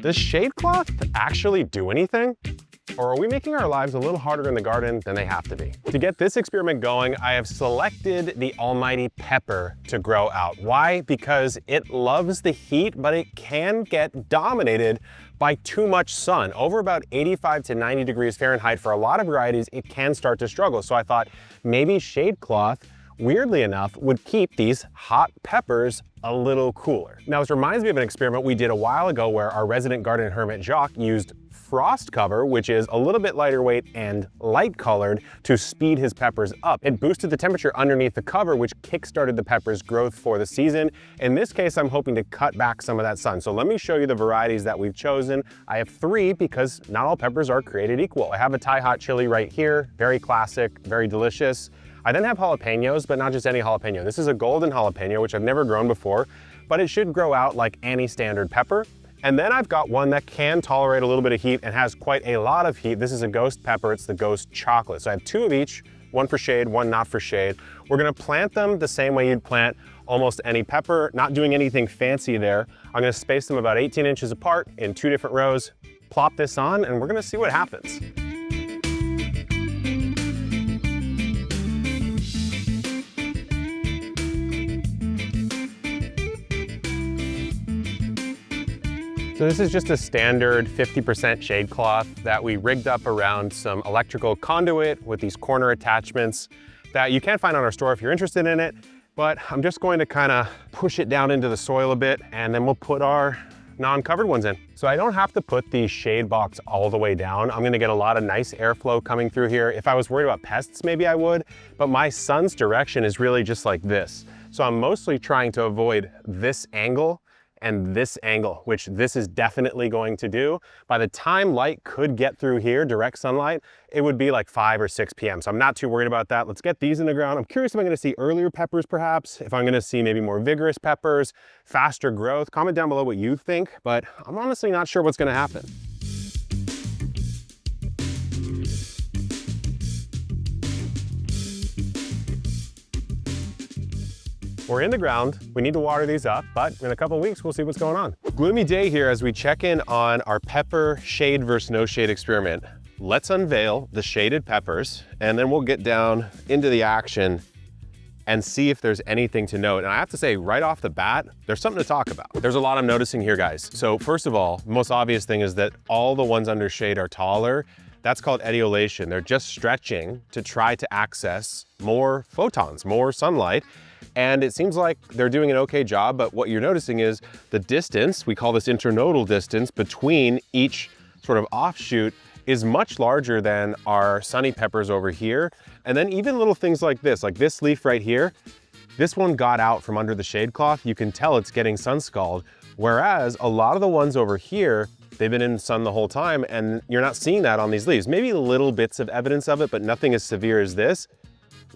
Does shade cloth actually do anything? Or are we making our lives a little harder in the garden than they have to be? To get this experiment going, I have selected the almighty pepper to grow out. Why? Because it loves the heat, but it can get dominated by too much sun. Over about 85 to 90 degrees Fahrenheit for a lot of varieties, it can start to struggle. So I thought maybe shade cloth, weirdly enough, would keep these hot peppers a little cooler. Now, this reminds me of an experiment we did a while ago where our resident garden hermit Jacques used frost cover, which is a little bit lighter weight and light colored, to speed his peppers up. It boosted the temperature underneath the cover, which kickstarted the peppers' growth for the season. In this case, I'm hoping to cut back some of that sun. So let me show you the varieties that we've chosen. I have 3 because not all peppers are created equal. I have a Thai hot chili right here, very classic, very delicious. I then have jalapenos, but not just any jalapeno. This is a golden jalapeno, which I've never grown before, but it should grow out like any standard pepper. And then I've got one that can tolerate a little bit of heat and has quite a lot of heat. This is a ghost pepper, it's the ghost chocolate. So I have 2 of each, one for shade, one not for shade. We're gonna plant them the same way you'd plant almost any pepper, not doing anything fancy there. I'm gonna space them about 18 inches apart in 2 different rows, plop this on, and we're gonna see what happens. So this is just a standard 50% shade cloth that we rigged up around some electrical conduit with these corner attachments that you can find on our store if you're interested in it. But I'm just going to kind of push it down into the soil a bit, and then we'll put our non-covered ones in. So I don't have to put the shade box all the way down. I'm gonna get a lot of nice airflow coming through here. If I was worried about pests, maybe I would, but my sun's direction is really just like this. So I'm mostly trying to avoid this angle and this angle, which this is definitely going to do. By the time light could get through here, direct sunlight, it would be like 5 or 6 p.m. So I'm not too worried about that. Let's get these in the ground. I'm curious if I'm gonna see earlier peppers perhaps, if I'm gonna see maybe more vigorous peppers, faster growth. Comment down below what you think, but I'm honestly not sure what's gonna happen. We're in the ground, we need to water these up, but in a couple of weeks, we'll see what's going on. Gloomy day here as we check in on our pepper shade versus no shade experiment. Let's unveil the shaded peppers, and then we'll get down into the action and see if there's anything to note. And I have to say, right off the bat, there's something to talk about. There's a lot I'm noticing here, guys. So first of all, the most obvious thing is that all the ones under shade are taller. That's called etiolation. They're just stretching to try to access more photons, more sunlight. And it seems like they're doing an okay job, but what you're noticing is the distance, we call this internodal distance, between each sort of offshoot is much larger than our sunny peppers over here. And then even little things like this leaf right here, this one got out from under the shade cloth. You can tell it's getting sun scald. Whereas a lot of the ones over here, they've been in the sun the whole time, and you're not seeing that on these leaves. Maybe little bits of evidence of it, but nothing as severe as this.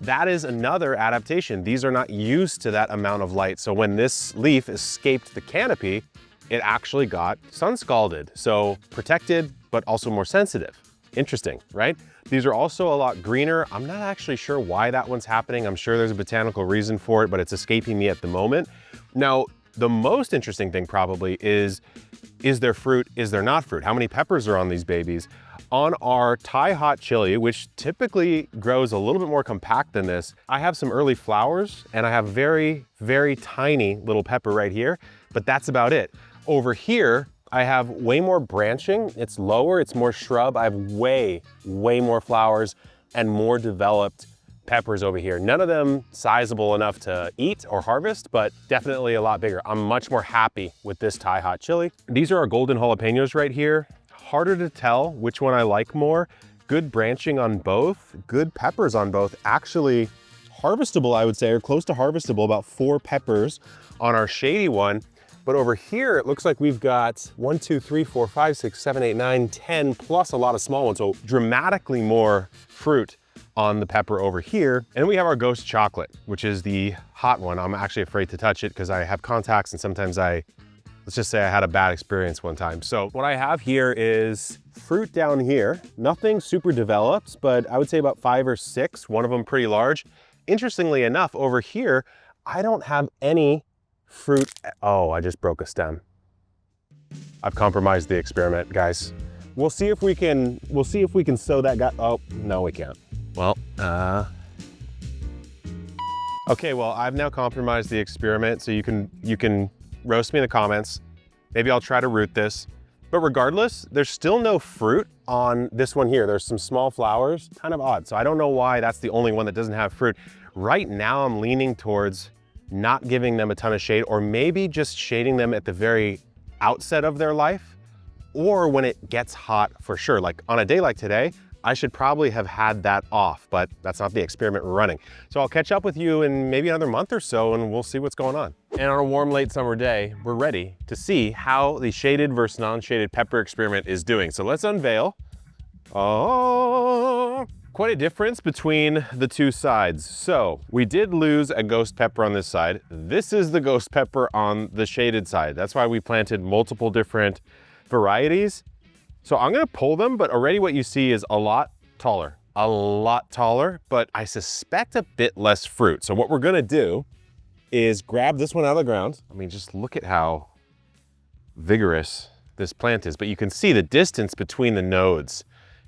That is another adaptation. These are not used to that amount of light. So when this leaf escaped the canopy, it actually got sun scalded. So protected, but also more sensitive. Interesting, right? These are also a lot greener. I'm not actually sure why that one's happening. I'm sure there's a botanical reason for it, but it's escaping me at the moment. Now, the most interesting thing probably is there fruit, is there not fruit? How many peppers are on these babies? On our Thai hot chili, which typically grows a little bit more compact than this, I have some early flowers and I have very, very tiny little pepper right here, but that's about it. Over here, I have way more branching. It's lower, it's more shrub. I have way, way more flowers and more developed peppers over here. None of them sizable enough to eat or harvest, but definitely a lot bigger. I'm much more happy with this Thai hot chili. These are our golden jalapenos right here. Harder to tell which one I like more. Good branching on both, good peppers on both. Actually harvestable, I would say, or close to harvestable, about 4 peppers on our shady one. But over here, it looks like we've got 1, 2, 3, 4, 5, 6, 7, 8, 9, 10, plus a lot of small ones. So dramatically more fruit on the pepper over here. And we have our ghost chocolate, which is the hot one. I'm actually afraid to touch it because I have contacts and sometimes let's just say I had a bad experience one time. So what I have here is fruit down here, nothing super developed, but I would say about 5 or 6, one of them pretty large. Interestingly enough, over here, I don't have any fruit. Oh, I just broke a stem. I've compromised the experiment, guys. We'll see if we can sew that guy. Oh, no, we can't. Well, okay, well, I've now compromised the experiment, so you can roast me in the comments. Maybe I'll try to root this. But regardless, there's still no fruit on this one here. There's some small flowers, kind of odd. So I don't know why that's the only one that doesn't have fruit. Right now, I'm leaning towards not giving them a ton of shade, or maybe just shading them at the very outset of their life, or when it gets hot for sure. Like on a day like today, I should probably have had that off, but that's not the experiment we're running. So I'll catch up with you in maybe another month or so, and we'll see what's going on. And on a warm late summer day, we're ready to see how the shaded versus non-shaded pepper experiment is doing. So let's unveil. Oh, quite a difference between the two sides. So we did lose a ghost pepper on this side. This is the ghost pepper on the shaded side. That's why we planted multiple different varieties. So I'm gonna pull them, but already what you see is a lot taller, but I suspect a bit less fruit. So what we're gonna do is grab this one out of the ground. I mean, just look at how vigorous this plant is, but you can see the distance between the nodes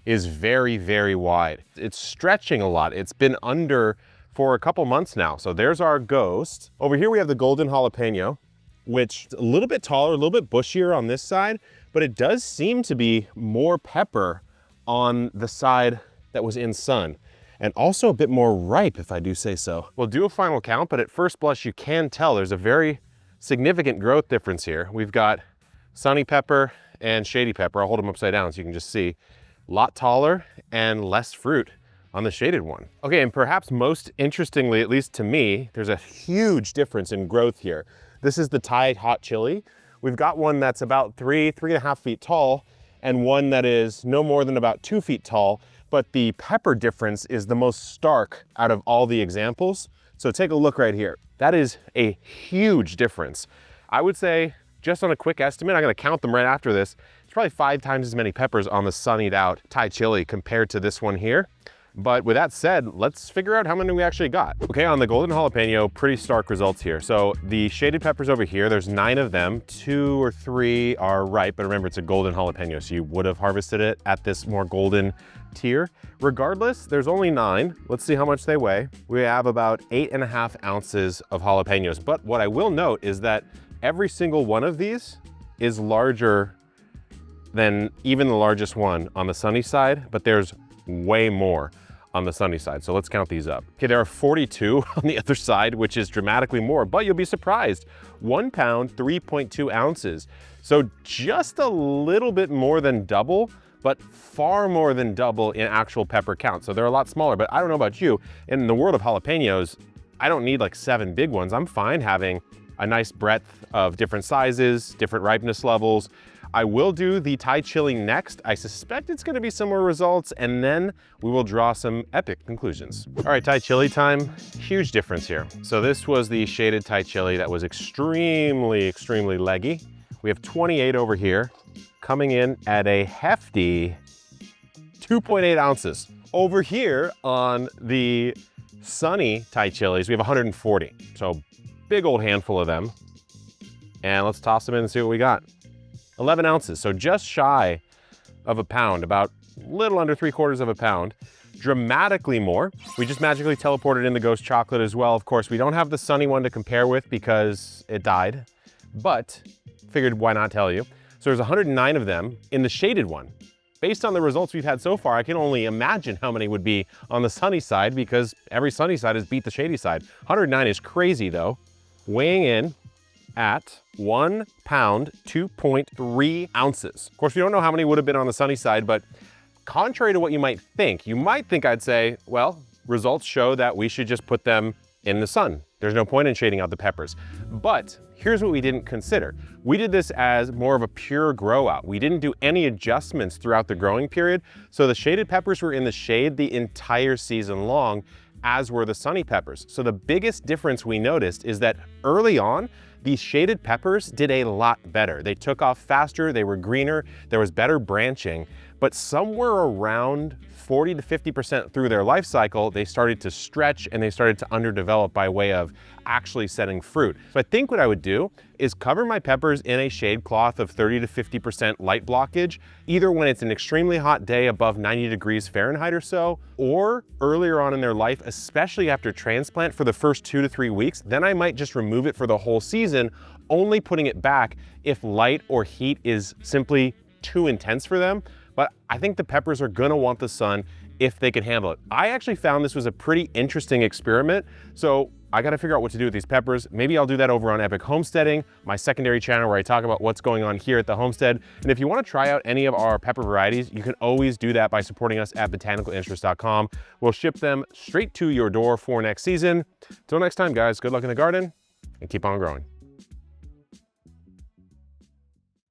is very, very wide. It's stretching a lot. It's been under for a couple months now. So there's our ghost. Over here we have the golden jalapeno, which is a little bit taller, a little bit bushier on this side, but it does seem to be more pepper on the side that was in sun, and also a bit more ripe, if I do say so. We'll do a final count, but at first blush, you can tell there's a very significant growth difference here. We've got sunny pepper and shady pepper. I'll hold them upside down so you can just see. A lot taller and less fruit on the shaded one. Okay, and perhaps most interestingly, at least to me, there's a huge difference in growth here. This is the Thai hot chili. We've got one that's about 3.5 feet tall, and one that is no more than about 2 feet tall, but the pepper difference is the most stark out of all the examples. So take a look right here. That is a huge difference. I would say, just on a quick estimate, I'm gonna count them right after this, it's probably 5 times as many peppers on the sunnied out Thai chili compared to this one here. But with that said, let's figure out how many we actually got. Okay, on the golden jalapeno, pretty stark results here. So the shaded peppers over here, there's 9 of them. 2 or 3 are ripe, but remember it's a golden jalapeno, so you would have harvested it at this more golden tier. Regardless, there's only 9. Let's see how much they weigh. We have about 8.5 ounces of jalapenos. But what I will note is that every single one of these is larger than even the largest one on the sunny side, but there's way more on the sunny side. So let's count these up. Okay, there are 42 on the other side, which is dramatically more, but you'll be surprised. 1 pound, 3.2 ounces. So just a little bit more than double, but far more than double in actual pepper count. So they're a lot smaller, but I don't know about you. In the world of jalapenos, I don't need like 7 big ones. I'm fine having a nice breadth of different sizes, different ripeness levels. I will do the Thai chili next. I suspect it's gonna be similar results, and then we will draw some epic conclusions. All right, Thai chili time. Huge difference here. So this was the shaded Thai chili that was extremely, extremely leggy. We have 28 over here, coming in at a hefty 2.8 ounces. Over here on the sunny Thai chilies, we have 140. So big old handful of them. And let's toss them in and see what we got. 11 ounces, so just shy of a pound, about a little under 3/4 of a pound. Dramatically more. We just magically teleported in the ghost chocolate as well. Of course, we don't have the sunny one to compare with because it died, but figured why not tell you. So there's 109 of them in the shaded one. Based on the results we've had so far, I can only imagine how many would be on the sunny side because every sunny side has beat the shady side. 109 is crazy though. Weighing in at 1 pound, 2.3 ounces. Of course, we don't know how many would have been on the sunny side, but contrary to what you might think I'd say, well, results show that we should just put them in the sun. There's no point in shading out the peppers. But here's what we didn't consider. We did this as more of a pure grow out. We didn't do any adjustments throughout the growing period. So the shaded peppers were in the shade the entire season long, as were the sunny peppers. So the biggest difference we noticed is that early on, these shaded peppers did a lot better. They took off faster, they were greener, there was better branching, but somewhere around 40 to 50% through their life cycle, they started to stretch and they started to underdevelop by way of actually setting fruit. So I think what I would do is cover my peppers in a shade cloth of 30 to 50% light blockage, either when it's an extremely hot day above 90 degrees Fahrenheit or so, or earlier on in their life, especially after transplant for the first 2 to 3 weeks. Then I might just remove it for the whole season, only putting it back if light or heat is simply too intense for them. But I think the peppers are gonna want the sun if they can handle it. I actually found this was a pretty interesting experiment, so I gotta figure out what to do with these peppers. Maybe I'll do that over on Epic Homesteading, my secondary channel where I talk about what's going on here at the homestead. And if you wanna try out any of our pepper varieties, you can always do that by supporting us at botanicalinterest.com. We'll ship them straight to your door for next season. Till next time, guys, good luck in the garden and keep on growing.